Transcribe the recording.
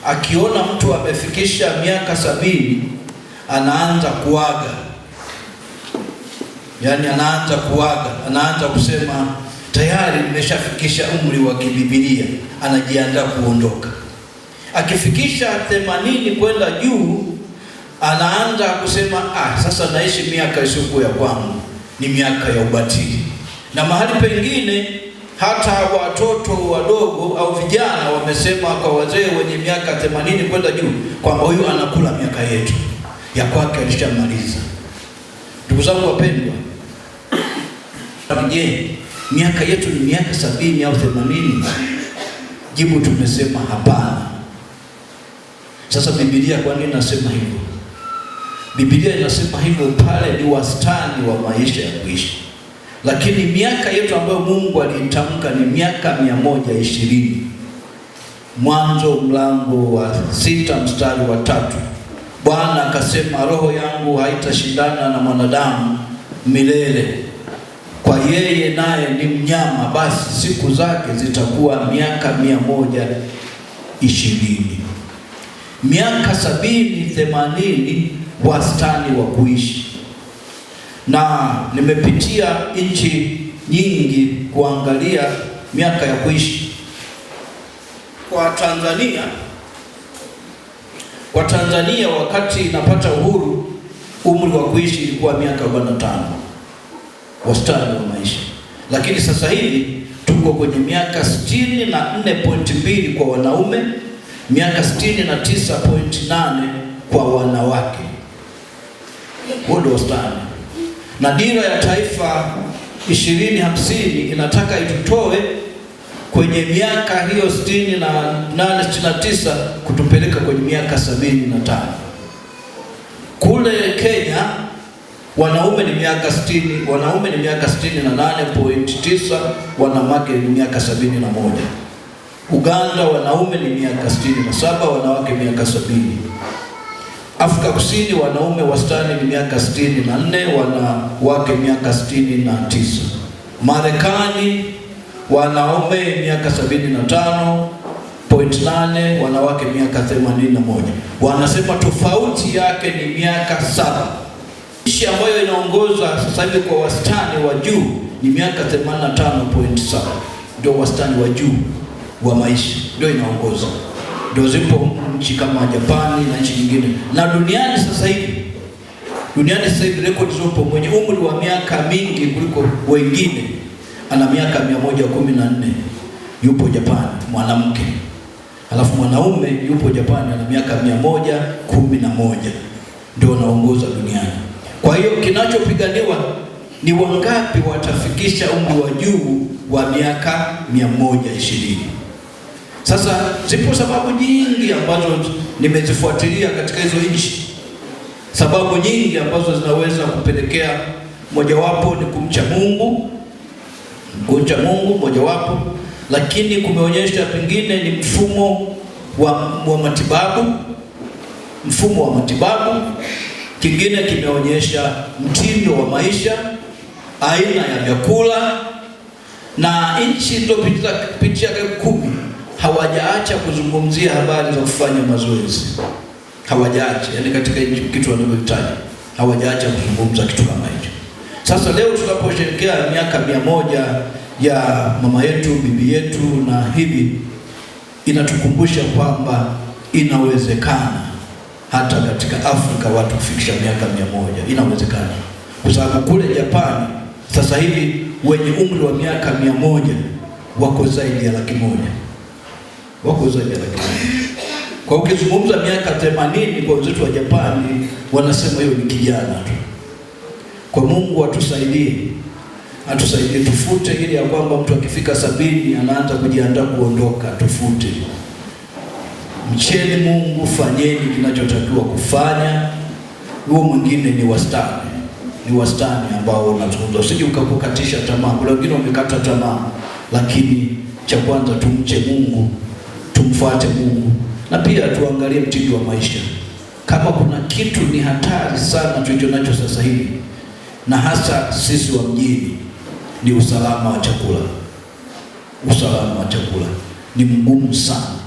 akiona mtu amefikisha miaka 70 anaanza kuaga. Yaani anaanza kuaga, anaanza kusema tayari nimeshafikisha umri wa kibibilia, anajiandaa kuondoka. Akifikisha 80 kwenda juu, anaanza kusema sasa naishi miaka isiyokuwa ya kwangu, ni miaka ya ubatili. Na mahali pengine hata watoto wadogo au vijana wamesema kwa wazee wenye miaka 80 kwenda juu kwamba huyu anakula miaka yetu, ya kwake alishamaliza. Ndugu zangu wapendwa, je, miaka yetu ni miaka 70 au 80? Jibu tumesema hapana. Sasa Biblia kwa nini nasema hivyo? Biblia inasema hivyo pale ni wastani wa maisha ya kuishi. Lakini miaka yetu ambayo Mungu alitamka ni miaka 120. Mwanzo mlango wa 6 mstari wa 3. Bwana akasema, roho yangu haitashindana na mwanadamu milele, kwa yeye naye ni mnyama, basi siku zake zitakuwa miaka 120. Miaka 70, 80 wastani wa kuishi. Na nimepitia nchi nyingi kuangalia miaka ya kuishi. Kwa Tanzania wakati inapata uhuru, umri wa kuishi ilikuwa miaka 45 wastani wa maisha. Lakini sasa hivi tuko kwenye miaka 64.2 kwa wanaume, miaka 69.8 kwa wanawake. Huo ndio wastani. Na dira ya taifa 2050 inataka itutoe kwenye miaka hiyo 68 69 kutupeleka kwenye miaka 75. Kule Kenya wanaume ni miaka 60, wanaume ni miaka 68.9, wanawake ni miaka 71. Uganda wanaume ni miaka 67, wanawake miaka 70. Afrika Kusini wanaume wastani ni miaka 64, wanawake miaka 69. Marekani wanaume miaka 75.8, wanawake miaka 81. Wanasema tofauti yake ni miaka 7. Nchi ambayo inaongoza sasa hivi kwa wastani wa juu ni miaka 85.7. Ndio wastani wa juu wa maisha, ndio inaongoza. Ndio zipo nchi kama Japani na nchi nyingine. Na duniani sasa hivi rekodi zopo, mwenye umri wa miaka mingi kuliko wengine ana miaka 114, yupo Japani, mwanamke. Alafu mwanaume yupo Japani ana miaka 111, ndio anaongoza duniani. Kwa hiyo kinachopiganiwa ni wangapi watafikisha umri wa juu wa miaka 120. Sasa zipo sababu nyingi ambazo nimezifuatilia katika hizo nchi. Sababu nyingi ambazo zinaweza kupelekea, mojawapo ni kumcha Mungu. Kumcha Mungu mojawapo, lakini kumeonyesha pengine ni mfumo wa matibabu. Kingine kimeonyesha mtindo wa maisha, aina ya vyakula. Na nchi zilizopitia 10 hawajaacha kuzungumzia habari za kufanya mazoezi. Hawajaacha, yani katika kitu wanachohitaji hawajaacha kuzungumza kitu kama hicho. Sasa leo tunaposherehekea miaka 100 ya mama yetu, bibi yetu, na hivi inatukumbusha kwamba inawezekana hata katika Afrika watu kufikisha miaka 100. Inawezekana. Kwa sababu kule Japani sasa hivi wenye umri wa miaka 100 wako zaidi ya 100,000. Wako zaidi ya 100,000. Kwa ukizungumza miaka 80 kwa wenzetu wa Japani wanasema hiyo ni kijana tu. Kwa Mungu atusaidie tufute, ili ya kwamba mtu akifika 70 anaanza kujiandaa kuondoka. Tufute. Mcheni Mungu, fanyeni kinachotakiwa kufanya. Huo mwingine ni wastani ambao unazungumza. Usije ukakukatisha tamaa. Kuna wengine wamekata tamaa, lakini cha kwanza tumche Mungu, tumfuate Mungu, na pia tuangalie mtindo wa maisha. Kama kuna kitu ni hatari sana tulicho nacho sasa hivi, na hasa sisi wa mjini, ni usalama wa chakula. Usalama wa chakula ni mgumu sana.